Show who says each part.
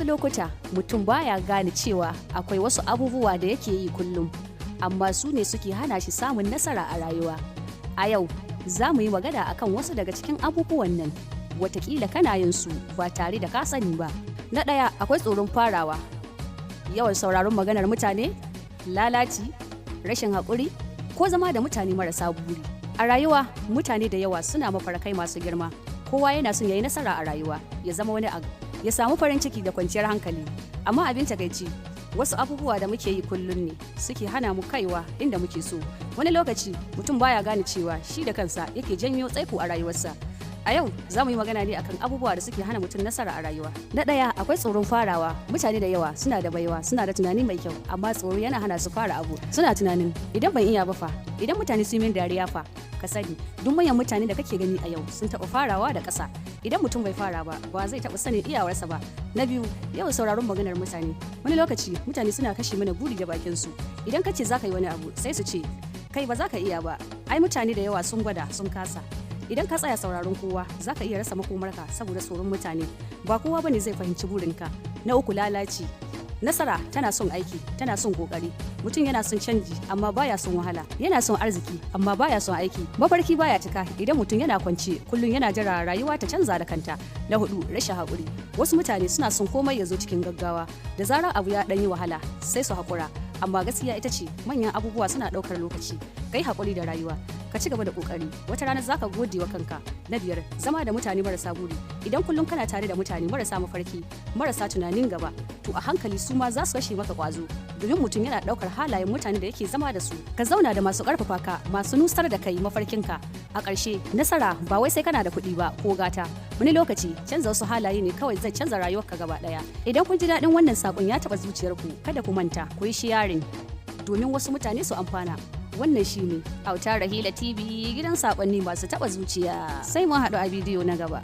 Speaker 1: wasu lokuta mutum baya gane cewa akwai wasu abubuwa da yake yi kullum, amma su ne suke hana shi samun nasara a rayuwa. A yau za mu yi magana akan wasu daga cikin abubuwan nan, watakila kana yin su ba tare da ka sani ba. Na ɗaya, akwai tsoron farawa, yawan sauraron maganar mutane, lalaci, rashin haƙuri ko zama da mutane marasa buri. A rayuwa mutane da yawa suna mafarkai masu girma. Kowa yana son ya yi nasara a rayuwa, ya zama wani abu, ya samu farin ciki da kwanciyar hankali. Amma abin takaici, wasu abubuwa da muke yi kullum ne suke hana mu kaiwa inda muke so. Wani lokaci mutum baya gane cewa shi da kansa yake janyo tsaiko a rayuwarsa. A yau za mu yi magana ne akan abubuwa da suke hana mutum nasara a rayuwa. Na ɗaya, akwai tsoron farawa. Mutane da yawa suna da baiwa, suna da tunani mai kyau, amma tsoro yana hana su fara abu. Suna tunanin idan ban iya ba fa, idan mutane su yi min dariya fa. Ka sani duk manyan mutane da kake gani a yau sun taɓa farawa da ƙasa. Idan mutum bai fara ba zai taɓa sanin iyawarsa ba. Na biyu, yawan sauraron maganar mutane. Wani lokaci mutane suna kashe mana buri da bakin su. Idan ka ce za ka yi wani abu sai su ce kai ba za ka iya ba. Ai mutane da yawa sun gwada sun kasa. Idan ka tsaya sauraron kowa za ka iya rasa makomarka saboda tsoron mutane. Ba kowa bane zai fahimci burinka. Na uku, lalaci. Nasara tana son aiki, tana son kokari. Mutum yana son canji amma baya son wahala. Yana son arziki amma baya son aiki. Mafarki baya cika idan mutum yana kwance kullum yana jira rayuwa ta canza da kanta. Na hudu, rashin haƙuri. Wasu mutane suna son komai ya zo cikin gaggawa. Da zarar abu ya ɗan yi wahala sai su haƙura. Amma gaskiya ita ce manyan abubuwa suna ɗaukar lokaci. Kai haƙuri da rayuwa. Ka ci gaba da ƙoƙari. Wata rana za ka gode wa kanka. Na biyar, zama da mutane marasa buri. Idan kullum kana tare da mutane marasa mafarki, marasa tunanin gaba, to a hankali su ma za su kashe maka ƙwazo. Domin mutum yana ɗaukar halayen mutane da yake zama da su. Ka zauna da masu ƙarfafa ka, masu nusar da kai mafarkinka. A ƙarshe, nasara ba wai sai kana da kuɗi ba ko gata. Wani lokaci canza wasu halaye ne kawai zai canza rayuwarka gaba ɗaya. Idan kun ji daɗin wannan saƙon ya taɓa zuciyarku, kada ku manta ku yi sharing domin wasu mutane su amfana. Wannan shine Auta Rahila TV, gidan saƙonni masu taɓa zuciya. Sai mun haɗu a bidiyo na gaba.